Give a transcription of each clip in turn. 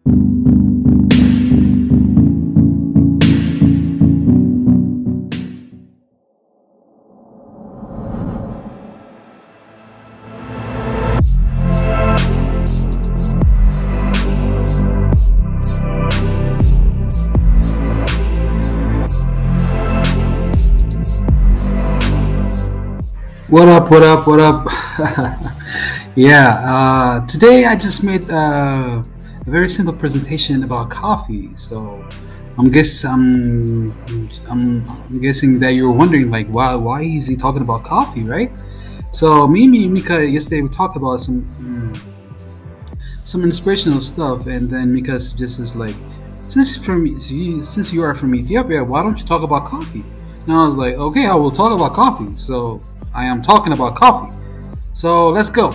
What up, what up, what up? Yeah, today I just made a very simple presentation about coffee. So I'm guessing that you're wondering, like, why is he talking about coffee, right? So me and Mika yesterday we talked about some inspirational stuff, and then Mika suggests like, since you are from Ethiopia, why don't you talk about coffee? And I was like, okay, I will talk about coffee. So I am talking about coffee. So let's go.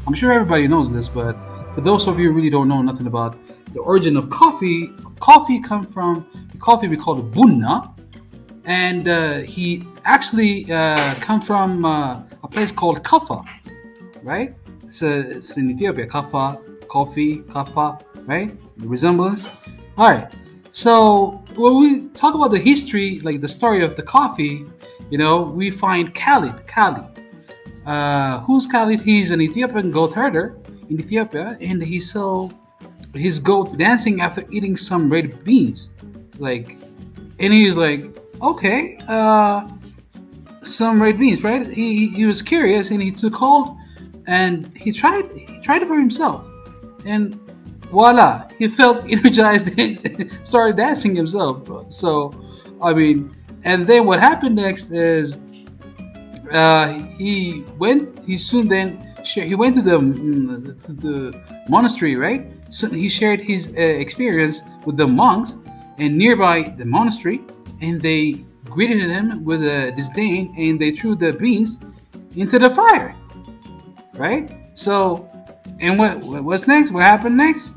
I'm sure everybody knows this, but for those of you who really don't know nothing about the origin of coffee, coffee come from the coffee we call it bunna, and he actually come from a place called Kaffa, right? It's in Ethiopia, Kaffa, coffee, Kaffa, right? The resemblance. All right. So when we talk about the history, like the story of the coffee, we find Khalid. Who's Khalid? He's an Ethiopian goat herder in Ethiopia, and he saw his goat dancing after eating some red beans. And he was like, okay, some red beans, right? He was curious, and he took hold, and he tried it for himself, and voila, he felt energized and started dancing himself. So, and then what happened next is he went to the monastery, right? So he shared his experience with the monks and nearby the monastery, and they greeted him with a disdain, and they threw the beans into the fire, right? So, and what's next? What happened next?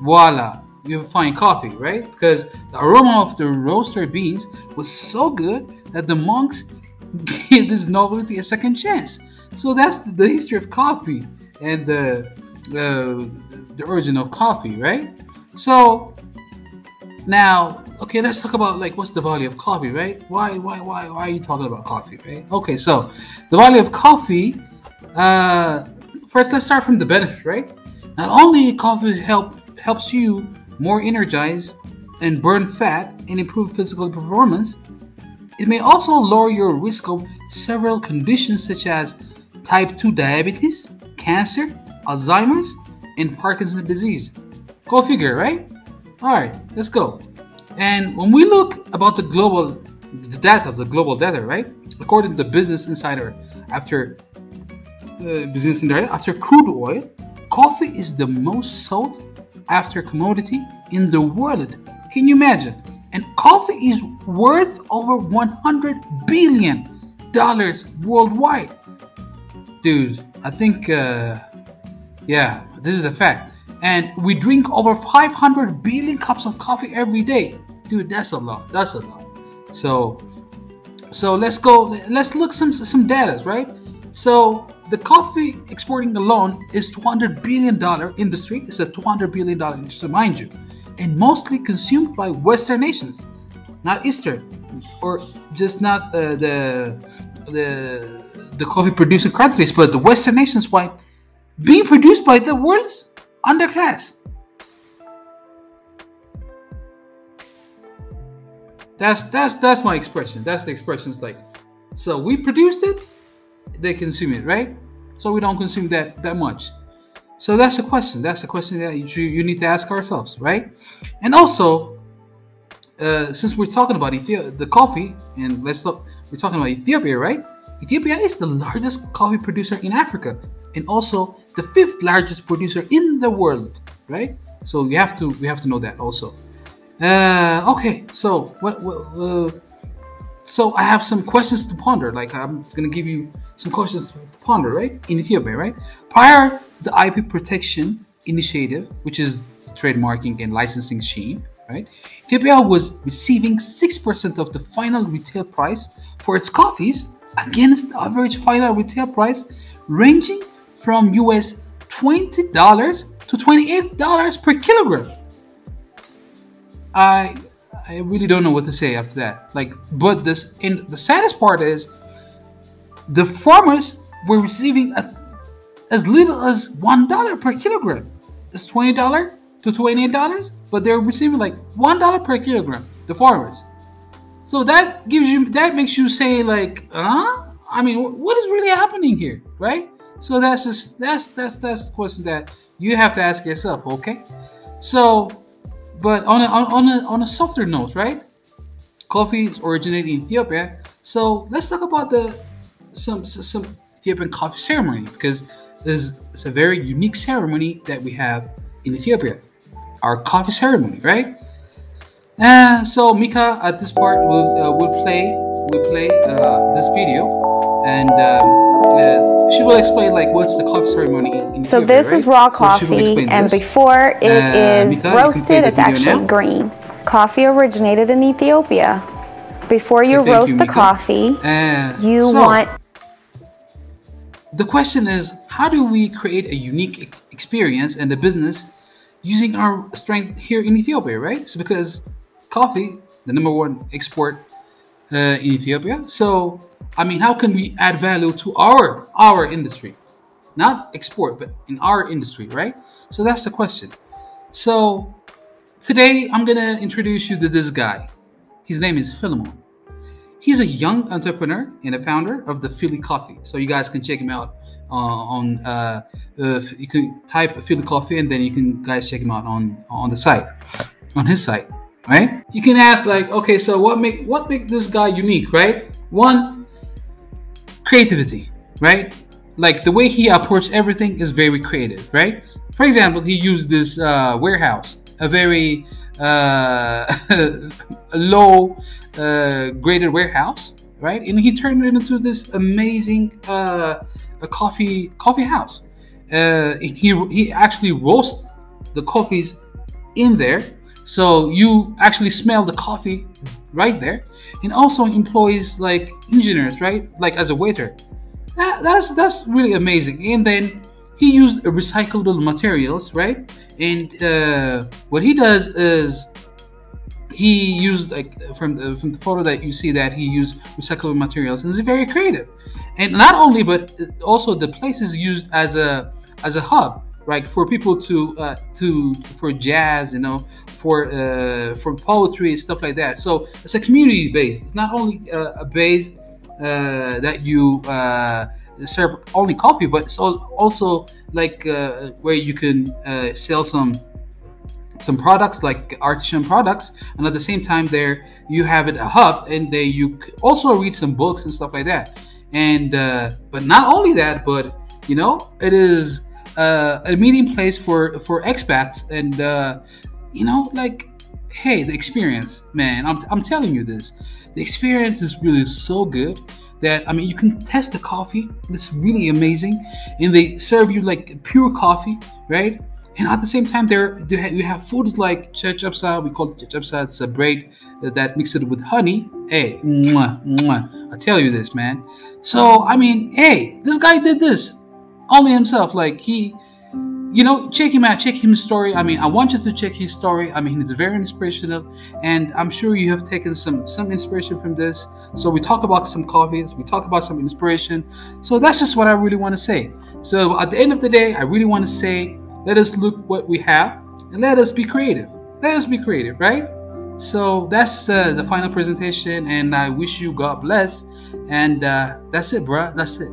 Voila, you find coffee, right? Because the aroma of the roasted beans was so good that the monks gave this novelty a second chance. So that's the history of coffee and the origin of coffee, right? So now, okay, let's talk about like what's the value of coffee, right? Why are you talking about coffee, right? Okay, so the value of coffee. First, let's start from the benefit, right? Not only coffee helps you more energize and burn fat and improve physical performance, it may also lower your risk of several conditions such as type 2 diabetes, cancer, Alzheimer's, and Parkinson's disease. Go figure, right? Alright, let's go. And when we look about the global data, right? According to the Business Insider, after crude oil, coffee is the most sought after commodity in the world. Can you imagine? And coffee is worth over $100 billion worldwide. Dude, I think, this is the fact. And we drink over 500 billion cups of coffee every day. Dude, that's a lot. So let's go. Let's look some data, right? So the coffee exporting alone is $200 billion industry. It's a $200 billion industry, mind you, and mostly consumed by Western nations, not Eastern, or just not the coffee producing countries, but the Western nations, wide being produced by the world's underclass. That's my expression. That's the expression. It's like, so we produced it, they consume it, right? So we don't consume that much. So that's the question. That's the question that you need to ask ourselves, right? And also, since we're talking about the coffee, and we're talking about Ethiopia, right? Ethiopia is the largest coffee producer in Africa, and also the 5th largest producer in the world, right? So we have to know that also. Okay, so so I have some questions to ponder. Like, I'm gonna give you some questions to ponder, right? In Ethiopia, right? Prior to the IP protection initiative, which is the trademarking and licensing scheme, right? Ethiopia was receiving 6% of the final retail price for its coffees, against the average final retail price ranging from US $20 to $28 per kilogram. I really don't know what to say after that. Like, but this, and the saddest part is, the farmers were receiving as little as $1 per kilogram. It's $20 to $28, but they're receiving like $1 per kilogram. The farmers. So that makes you say like, I mean, what is really happening here, right? So that's the question that you have to ask yourself, okay? So, but on a softer note, right? Coffee is originated in Ethiopia. So let's talk about some Ethiopian coffee ceremony, because it's a very unique ceremony that we have in Ethiopia, our coffee ceremony, right? So Mika at this part will play this video, and she will explain like what's the coffee ceremony in Ethiopia. So this is raw coffee, and before it is Mika, roasted, it's actually green. Coffee originated in Ethiopia. Before you roast the coffee, you want. The question is, how do we create a unique experience and a business using our strength here in Ethiopia, right? So because coffee, the #1 export in Ethiopia. So, I mean, how can we add value to our industry? Not export, but in our industry, right? So that's the question. So today I'm going to introduce you to this guy. His name is Philemon. He's a young entrepreneur and a founder of the Philly Coffee. So you guys can check him out you can type Philly Coffee, and then you can guys check him out on the site, on his site, right? You can ask like, okay, so what make this guy unique, right? One, creativity, right? Like the way he approached everything is very creative, right? For example, he used this warehouse, a very low graded warehouse, right? And he turned it into this amazing coffee house. And he actually roasts the coffees in there, so you actually smell the coffee right there. And also employs like engineers, right? Like as a waiter. That's really amazing. And then he used recyclable materials, right? And what he does is he used, like from the photo that you see, that he used recyclable materials, and it's very creative. And not only, but also the place is used as a hub, right, for people for jazz, you know, for poetry and stuff like that. So it's a community base. It's not only a base that you serve only coffee, but it's also like where you can sell some products, like artisan products, and at the same time there you have it a hub, and there you also read some books and stuff like that. And but not only that, but you know, it is a meeting place for expats, and you know, like, hey, the experience, man, I'm telling you this, the experience is really so good that, I mean, you can test the coffee. It's really amazing, and they serve you like pure coffee, right? And at the same time, you have foods like chachapsa. We call it chachapsa. It's a bread that mixed it with honey. Hey, mwah, mwah. I tell you this, man. So, I mean, hey, this guy did this only himself. Like, he, you know, check him out, check his story. I mean, I want you to check his story. I mean, it's very inspirational, and I'm sure you have taken some inspiration from this. So we talk about some coffees, we talk about some inspiration. So that's just what I really want to say. So at the end of the day, I really want to say, let us look what we have, and let us be creative. Let us be creative, right? So that's the final presentation, and I wish you God bless. And that's it, bruh. That's it.